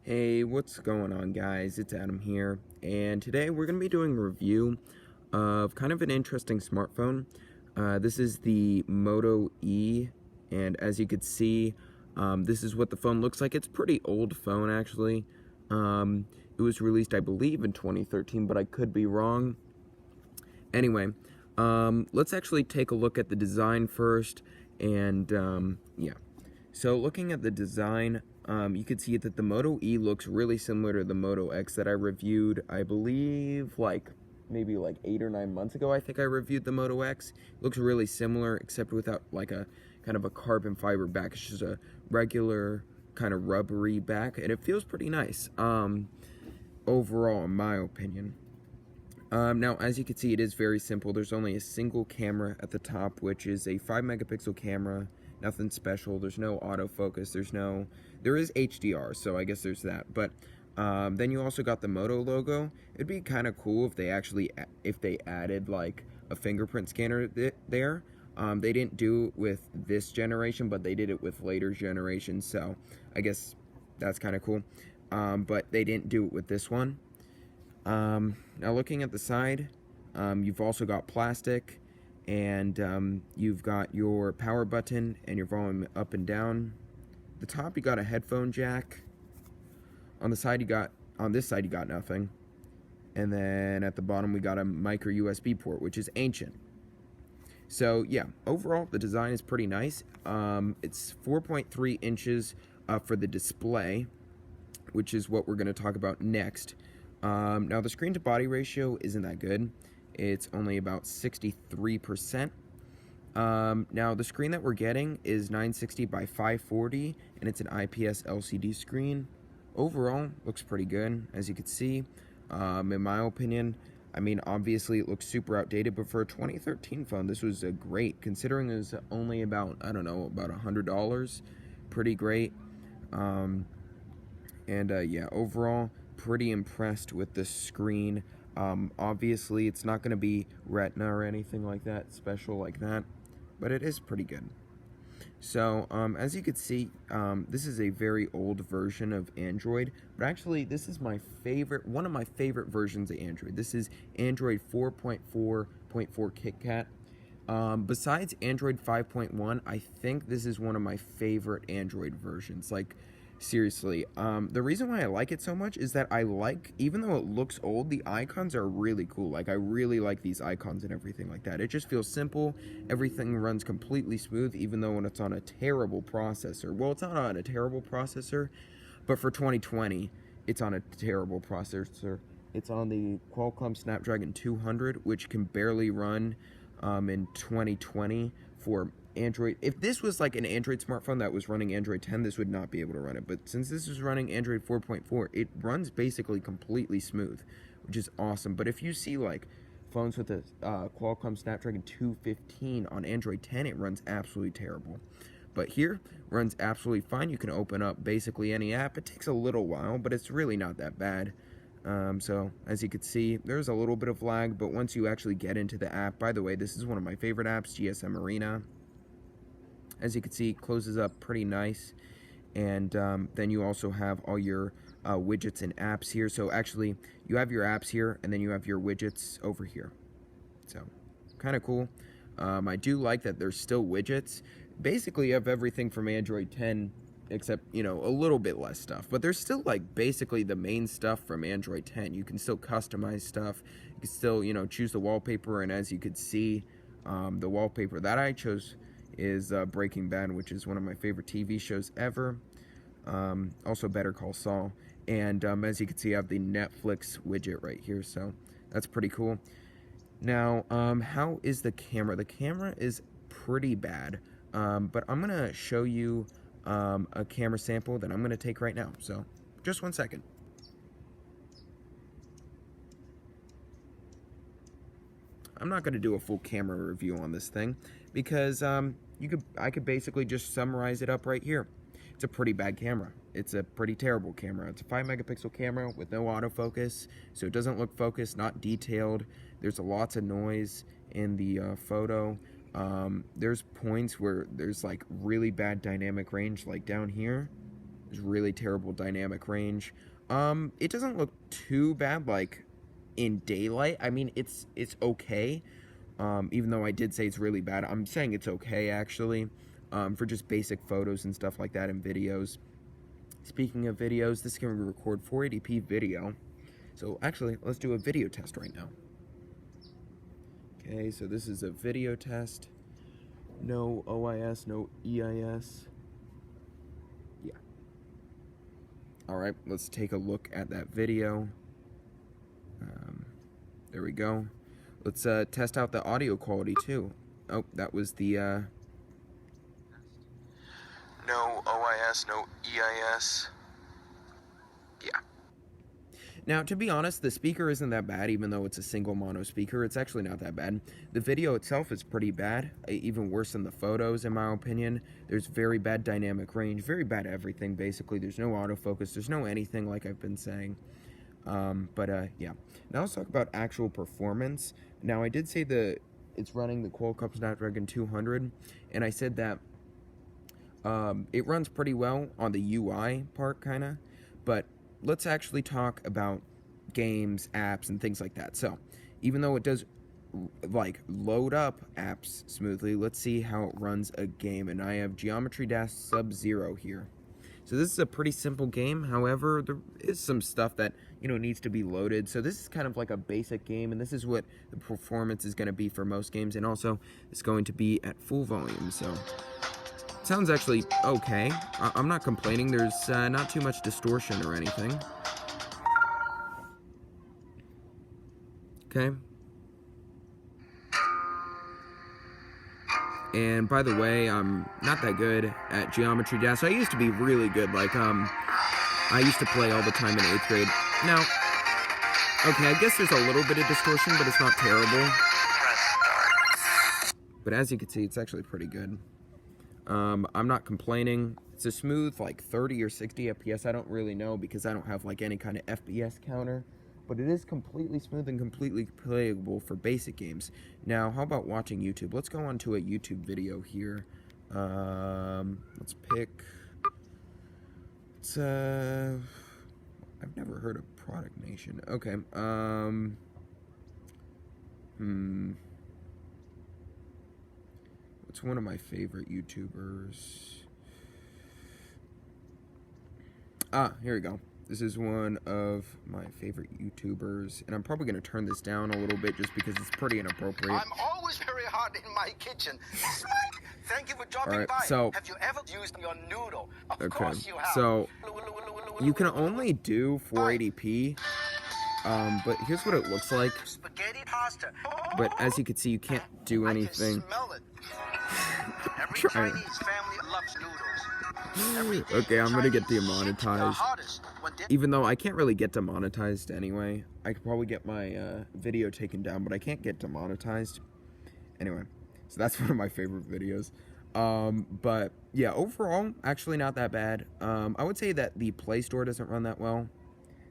Hey, what's going on, guys? It's Adam here, and today we're going to be doing a review of kind of an interesting smartphone. This is the Moto E, and as you could see, this is what the phone looks like. It's a pretty old phone, actually. It was released, I believe, in 2013, but I could be wrong. Anyway, let's actually take a look at the design first, and yeah. So looking at the design, you can see that the Moto E looks really similar to the Moto X that I reviewed, I believe, maybe 8 or 9 months ago. I think I reviewed the Moto X. It looks really similar, except without like a kind of a carbon fiber back. It's just a regular kind of rubbery back, and it feels pretty nice, overall, in my opinion. Now, as you can see, it is very simple. There's only a single camera at the top, which is a 5 megapixel camera. Nothing special. There's no autofocus. There is HDR, so I guess there's that. But then you also got the Moto logo. It'd be kind of cool if they added like a fingerprint scanner there. They didn't do it with this generation, but they did it with later generations. So I guess that's kind of cool. But they didn't do it with this one. Now looking at the side, you've also got plastic, and you've got your power button and your volume up and down. The top, you got a headphone jack. On this side you got nothing. And then at the bottom we got a micro USB port, which is ancient. So yeah, overall the design is pretty nice. It's 4.3 inches for the display, which is what we're going to talk about next. Now the screen to body ratio isn't that good. It's only about 63%. Now the screen that we're getting is 960 by 540, and it's an IPS LCD screen. Overall, looks pretty good, as you can see. In my opinion, I mean, obviously it looks super outdated, but for a 2013 phone, this was a great, considering it was only about, I don't know, about $100. Pretty great. Yeah, overall, pretty impressed with the screen. Obviously, it's not going to be Retina or anything like that, special like that, but it is pretty good. So, as you can see, this is a very old version of Android, but actually, this is one of my favorite versions of Android. This is Android 4.4.4 KitKat. Besides Android 5.1, I think this is one of my favorite Android versions. Like, seriously, the reason why I like it so much is that even though it looks old, the icons are really cool. Like, I really like these icons and everything like that. It just feels simple. Everything runs completely smooth, even though when it's on a terrible processor. Well, it's not on a terrible processor, but for 2020, it's on a terrible processor. It's on the Qualcomm Snapdragon 200, which can barely run in 2020 for Android. If this was like an Android smartphone that was running Android 10, this would not be able to run it. But since this is running Android 4.4, it runs basically completely smooth, which is awesome. But if you see like phones with a Qualcomm Snapdragon 215 on Android 10, it runs absolutely terrible. But here, runs absolutely fine. You can open up basically any app. It takes a little while, but it's really not that bad. So, as you can see, there's a little bit of lag, but once you actually get into the app, by the way, this is one of my favorite apps, GSM Arena. As you can see, it closes up pretty nice. And then you also have all your widgets and apps here. So actually, you have your apps here, and then you have your widgets over here. So, kind of cool. I do like that there's still widgets. Basically, you have everything from Android 10, except, a little bit less stuff. But there's still, basically the main stuff from Android 10. You can still customize stuff. You can still, choose the wallpaper. And as you could see, the wallpaper that I chose is Breaking Bad, which is one of my favorite TV shows ever. Also Better Call Saul. And as you can see, I have the Netflix widget right here. So that's pretty cool. Now, how is the camera? The camera is pretty bad. But I'm going to show you a camera sample that I'm going to take right now. So, just 1 second. I'm not going to do a full camera review on this thing because I could basically just summarize it up right here. It's a pretty bad camera. It's a pretty terrible camera. It's a 5 megapixel camera with no autofocus, so it doesn't look focused, not detailed. There's lots of noise in the photo. There's points where there's like really bad dynamic range, like down here. There's really terrible dynamic range. It doesn't look too bad, like, in daylight. I mean, it's okay. Even though I did say it's really bad, I'm saying it's okay, actually, for just basic photos and stuff like that and videos. Speaking of videos, this can record 480p video. So, actually, let's do a video test right now. Okay, so this is a video test. No OIS, no EIS. Yeah. Alright, let's take a look at that video. There we go. Let's test out the audio quality too. Oh, that was the no OIS, no EIS. Yeah. Now, to be honest, the speaker isn't that bad, even though it's a single mono speaker. It's actually not that bad. The video itself is pretty bad, even worse than the photos, in my opinion. There's very bad dynamic range, very bad everything, basically. There's no autofocus, there's no anything, like I've been saying. Yeah. Now let's talk about actual performance. Now, I did say it's running the Qualcomm Snapdragon 200, and I said that it runs pretty well on the UI part, kind of, but let's actually talk about games, apps, and things like that. So, even though it does, like, load up apps smoothly, let's see how it runs a game, and I have Geometry Dash Sub-Zero here. So this is a pretty simple game. However, there is some stuff that, needs to be loaded. So this is kind of like a basic game, and this is what the performance is going to be for most games. And also, it's going to be at full volume. So it sounds actually okay. I'm not complaining. There's not too much distortion or anything. Okay. And by the way, I'm not that good at Geometry Dash. I used to be really good. Like, I used to play all the time in 8th grade. Now, okay, I guess there's a little bit of distortion, but it's not terrible. But as you can see, it's actually pretty good. I'm not complaining. It's a smooth, like, 30 or 60 FPS. I don't really know because I don't have, like, any kind of FPS counter. But it is completely smooth and completely playable for basic games. Now, how about watching YouTube? Let's go on to a YouTube video here. Let's pick... I've never heard of Product Nation. Okay, What's one of my favorite YouTubers? Here we go. This is one of my favorite YouTubers, and I'm probably going to turn this down a little bit just because it's pretty inappropriate. I'm always very hot in my kitchen. Thank you for dropping by. So, have you ever used your noodle? Of course you have. So, you can only do 480p, but here's what it looks like. Spaghetti pasta. But as you can see, you can't do anything. I can smell it. Every Chinese family loves noodles. Okay, I'm gonna get demonetized. Even though I can't really get demonetized anyway. I could probably get my video taken down, but I can't get demonetized. Anyway, so that's one of my favorite videos. But yeah, overall, actually not that bad. I would say that the Play Store doesn't run that well.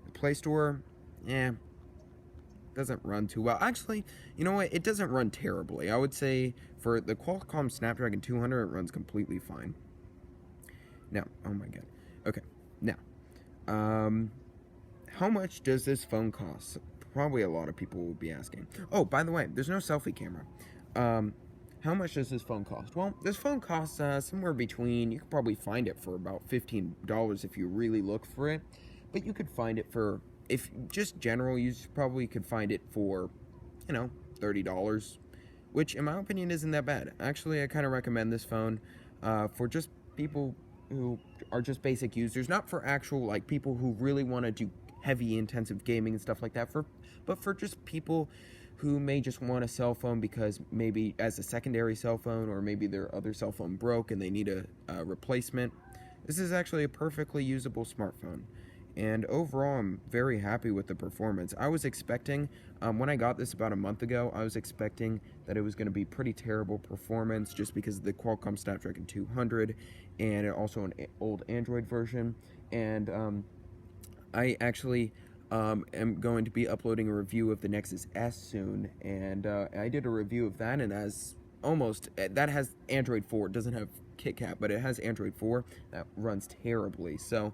The Play Store, doesn't run too well. Actually, you know what? It doesn't run terribly. I would say for the Qualcomm Snapdragon 200, it runs completely fine. Now, oh my god. Okay, now, how much does this phone cost? Probably a lot of people will be asking. Oh, by the way, there's no selfie camera. How much does this phone cost? Well, this phone costs somewhere between, you could probably find it for about $15 if you really look for it. But you could find it for, if just general use, probably could find it for, $30. Which, in my opinion, isn't that bad. Actually, I kind of recommend this phone for just people who are just basic users. Not for actual, like, people who really want to do heavy, intensive gaming and stuff like that. But for just people who may just want a cell phone because maybe as a secondary cell phone, or maybe their other cell phone broke and they need a replacement. This is actually a perfectly usable smartphone. And overall, I'm very happy with the performance. I was expecting, when I got this about a month ago, I was expecting that it was going to be pretty terrible performance just because of the Qualcomm Snapdragon 200 and also an old Android version. And I actually am going to be uploading a review of the Nexus S soon. And I did a review of that, and that has Android 4. It doesn't have KitKat, but it has Android 4 that runs terribly. So,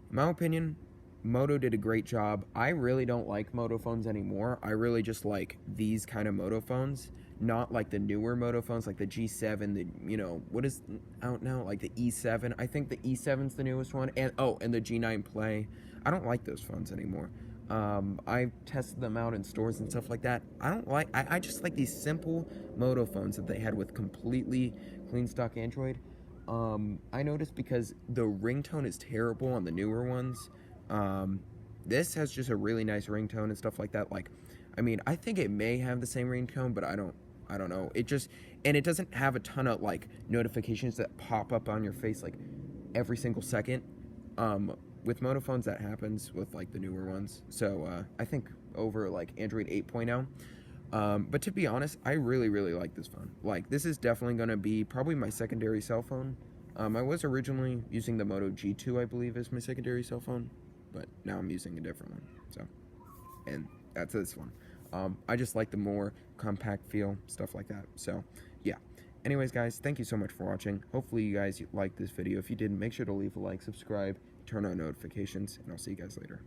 in my opinion, Moto did a great job. I really don't like Moto phones anymore. I really just like these kind of Moto phones, not like the newer Moto phones, like the G7, what is out now, like the E7. I think the E7's the newest one, and the G9 Play. I don't like those phones anymore. I tested them out in stores and stuff like that. I just like these simple Moto phones that they had with completely clean stock Android. I noticed because the ringtone is terrible on the newer ones. This has just a really nice ringtone and stuff like that. Like, I mean, I think it may have the same ringtone, but I don't know. And it doesn't have a ton of like notifications that pop up on your face like every single second. With Moto phones that happens with like the newer ones. So I think over like Android 8.0. But to be honest, I really like this phone. Like, this is definitely going to be probably my secondary cell phone. I was originally using the Moto G2, I believe, as my secondary cell phone, but now I'm using a different one. So, and that's this one. I just like the more compact feel, stuff like that. So, yeah. Anyways, guys, thank you so much for watching. Hopefully you guys liked this video. If you did, make sure to leave a like, subscribe, turn on notifications, and I'll see you guys later.